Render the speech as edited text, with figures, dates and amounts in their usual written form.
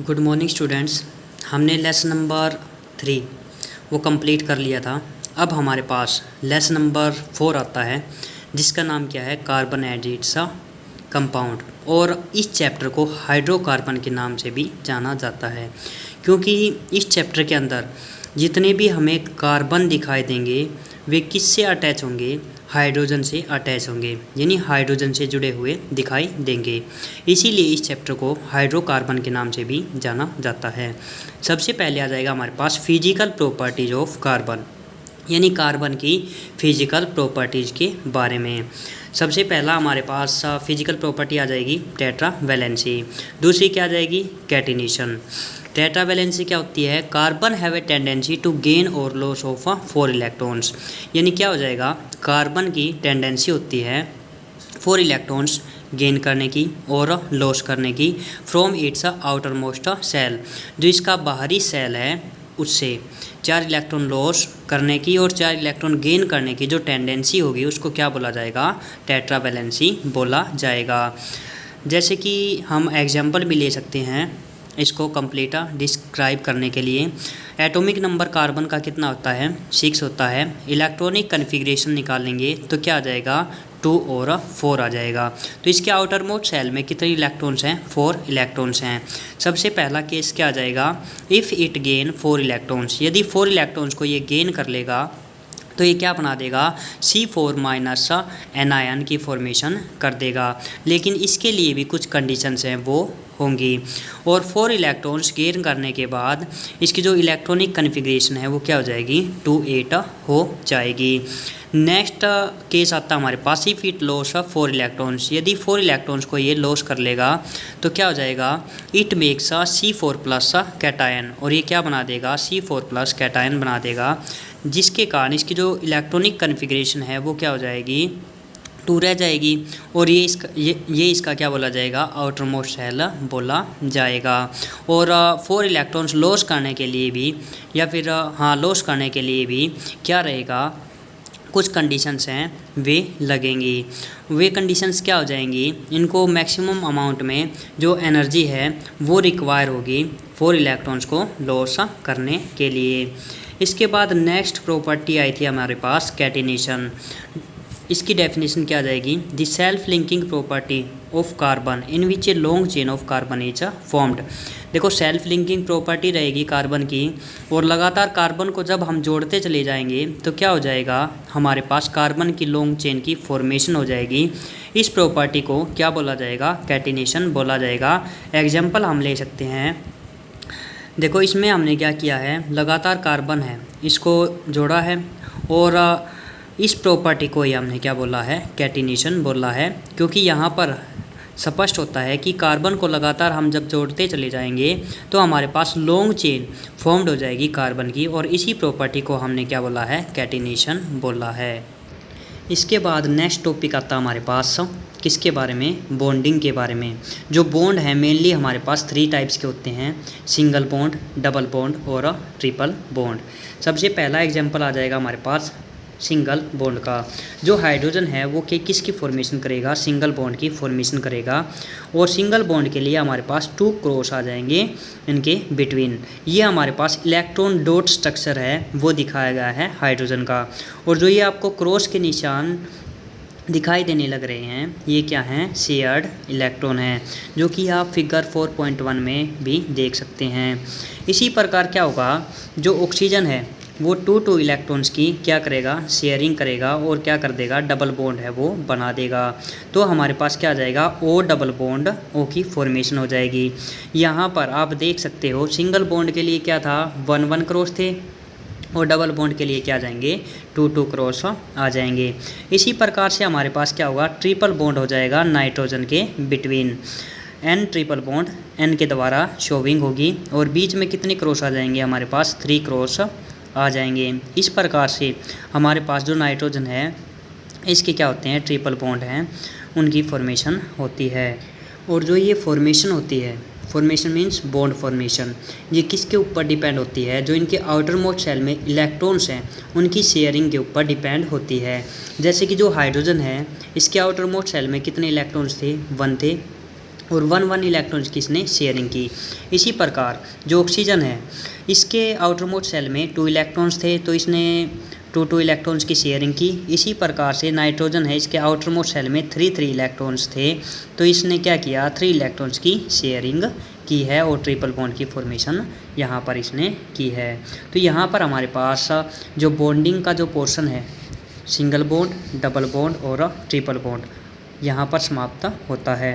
Good morning students. हमने lesson number 3 वो complete कर लिया था। अब हमारे पास लेसन नंबर 4 आता है जिसका नाम क्या है, कार्बन एडिड्स कंपाउंड। और इस चैप्टर को हाइड्रोकार्बन के नाम से भी जाना जाता है क्योंकि इस चैप्टर के अंदर जितने भी हमें कार्बन दिखाई देंगे वे किससे अटैच होंगे, हाइड्रोजन से अटैच होंगे, यानी हाइड्रोजन से जुड़े हुए दिखाई देंगे। इसीलिए इस चैप्टर को हाइड्रोकार्बन के नाम से भी जाना जाता है। सबसे पहले आ जाएगा हमारे पास फिजिकल प्रॉपर्टीज ऑफ कार्बन, यानी कार्बन की फिजिकल प्रॉपर्टीज़ के बारे में। सबसे पहला हमारे पास फिजिकल प्रॉपर्टी आ जाएगी टेट्रा वैलेंसी। दूसरी क्या आ जाएगी, कैटिनेशन। टेट्रा वैलेंसी क्या होती है, carbon have a tendency to gain और लॉस ऑफ 4 इलेक्ट्रॉन्स, यानी क्या हो जाएगा, कार्बन की टेंडेंसी होती है 4 इलेक्ट्रॉन्स गेन करने की और लॉस करने की from its outermost shell. जो इसका बाहरी सेल है उससे 4 इलेक्ट्रॉन लॉस करने की और 4 इलेक्ट्रॉन गेन करने की जो टेंडेंसी होगी उसको क्या बोला जाएगा, टेट्रा वैलेंसी बोला जाएगा। जैसे कि हम एग्जाम्पल भी ले सकते हैं इसको कंप्लीट डिस्क्राइब करने के लिए। एटॉमिक नंबर कार्बन का कितना होता है, 6 होता है। इलेक्ट्रॉनिक कन्फिग्रेशन निकालेंगे तो क्या आ जाएगा, 2 और 4 आ जाएगा। तो इसके आउटर मोस्ट सेल में कितने इलेक्ट्रॉन्स हैं, 4 इलेक्ट्रॉन्स हैं। सबसे पहला केस क्या आ जाएगा, इफ़ इट गेन 4 इलेक्ट्रॉन्स, यदि 4 इलेक्ट्रॉन्स को ये गेन कर लेगा तो ये क्या बना देगा, C4- एनायन की फॉर्मेशन कर देगा। लेकिन इसके लिए भी कुछ कंडीशंस हैं वो होंगी। और 4 इलेक्ट्रॉन्स गेन करने के बाद इसकी जो इलेक्ट्रॉनिक कन्फिग्रेशन है वो क्या हो जाएगी, 2-8 हो जाएगी। नेक्स्ट केस आता है हमारे पास, इफ इट लॉस 4 इलेक्ट्रॉन्स, यदि 4 इलेक्ट्रॉन्स को ये लॉस कर लेगा तो क्या हो जाएगा, इट मेक्स C4+ कैटायन, और ये क्या बना देगा, C4+ कैटायन बना देगा, जिसके कारण इसकी जो इलेक्ट्रॉनिक कन्फिग्रेशन है वो क्या हो जाएगी, 2 रह जाएगी। और ये इसका क्या बोला जाएगा, आउटर मोस्ट सेल बोला जाएगा। और 4 इलेक्ट्रॉन्स लॉस करने के लिए भी या फिर लॉस करने के लिए भी क्या रहेगा, कुछ कंडीशंस हैं वे लगेंगी। वे कंडीशंस क्या हो जाएंगी, इनको मैक्सिमम अमाउंट में जो एनर्जी है वो रिक्वायर होगी 4 इलेक्ट्रॉन्स को लॉस करने के लिए। इसके बाद नेक्स्ट प्रॉपर्टी आई थी हमारे पास, कैटिनेशन। इसकी डेफिनेशन क्या आ जाएगी, the self linking property of carbon in which a long chain of carbon is formed. देखो सेल्फ लिंकिंग प्रॉपर्टी रहेगी कार्बन की, और लगातार कार्बन को जब हम जोड़ते चले जाएंगे तो क्या हो जाएगा, हमारे पास कार्बन की लॉन्ग चेन की फॉर्मेशन हो जाएगी। इस प्रॉपर्टी को क्या बोला जाएगा, कैटिनेशन बोला जाएगा। एग्जाम्पल हम ले सकते हैं, देखो इसमें हमने क्या किया है, लगातार कार्बन है इसको जोड़ा है और इस प्रॉपर्टी को ही हमने क्या बोला है, कैटिनेशन बोला है। क्योंकि यहाँ पर स्पष्ट होता है कि कार्बन को लगातार हम जब जोड़ते चले जाएंगे तो हमारे पास लॉन्ग चेन फॉर्म्ड हो जाएगी कार्बन की, और इसी प्रॉपर्टी को हमने क्या बोला है, कैटिनेशन बोला है। इसके बाद नेक्स्ट टॉपिक आता है हमारे पास किसके बारे में, बॉन्डिंग के बारे में। जो बॉन्ड है मेनली हमारे पास 3 टाइप्स के होते हैं, सिंगल बॉन्ड, डबल बॉन्ड और ट्रिपल बॉन्ड। सबसे पहला एग्जांपल आ जाएगा हमारे पास सिंगल बॉन्ड का। जो हाइड्रोजन है वो किसकी फॉर्मेशन करेगा, सिंगल बॉन्ड की फॉर्मेशन करेगा। और सिंगल बॉन्ड के लिए हमारे पास 2 क्रॉस आ जाएंगे इनके बिटवीन। ये हमारे पास इलेक्ट्रॉन डॉट स्ट्रक्चर है वो दिखाया गया है हाइड्रोजन का। और जो ये आपको क्रॉस के निशान दिखाई देने लग रहे हैं ये क्या हैं, शेयर्ड इलेक्ट्रॉन हैं, जो कि आप फिगर 4.1 में भी देख सकते हैं। इसी प्रकार क्या होगा, जो ऑक्सीजन है वो 2 इलेक्ट्रॉन्स की क्या करेगा, शेयरिंग करेगा और क्या कर देगा, डबल बॉन्ड है वो बना देगा। तो हमारे पास क्या आ जाएगा, O डबल बॉन्ड O की फॉर्मेशन हो जाएगी। यहाँ पर आप देख सकते हो सिंगल बॉन्ड के लिए क्या था, 1-1 क्रॉस थे, और डबल बॉन्ड के लिए क्या आ जाएंगे, 2-2 क्रॉस आ जाएंगे। इसी प्रकार से हमारे पास क्या होगा, ट्रिपल बॉन्ड हो जाएगा नाइट्रोजन के between. N triple bond N के द्वारा शोविंग होगी, और बीच में कितने क्रॉस आ जाएंगे, हमारे पास 3 क्रॉस आ जाएंगे। इस प्रकार से हमारे पास जो नाइट्रोजन है इसके क्या होते हैं, ट्रिपल बॉन्ड हैं, उनकी फॉर्मेशन होती है। और जो ये फॉर्मेशन होती है, फॉर्मेशन मीन्स बॉन्ड फॉर्मेशन, ये किसके ऊपर डिपेंड होती है, जो इनके आउटर मोस्ट सेल में इलेक्ट्रॉन्स हैं उनकी शेयरिंग के ऊपर डिपेंड होती है। जैसे कि जो हाइड्रोजन है इसके आउटर मोस्ट सेल में कितने इलेक्ट्रॉन्स थे, 1 थे, और 1 इलेक्ट्रॉन्स की इसने शेयरिंग की। इसी प्रकार जो ऑक्सीजन है इसके आउटर मोस्ट शेल में 2 इलेक्ट्रॉन्स थे तो इसने 2 इलेक्ट्रॉन्स की शेयरिंग की। इसी प्रकार से नाइट्रोजन है इसके आउटर मोस्ट शेल में 3 इलेक्ट्रॉन्स थे तो इसने क्या किया 3 इलेक्ट्रॉन्स की शेयरिंग की है और ट्रिपल बॉन्ड की फॉर्मेशन यहाँ पर इसने की है। तो यहाँ पर हमारे पास जो बॉन्डिंग का जो पोर्शन है सिंगल बॉन्ड, डबल बॉन्ड और ट्रिपल बॉन्ड यहाँ पर समाप्त होता है।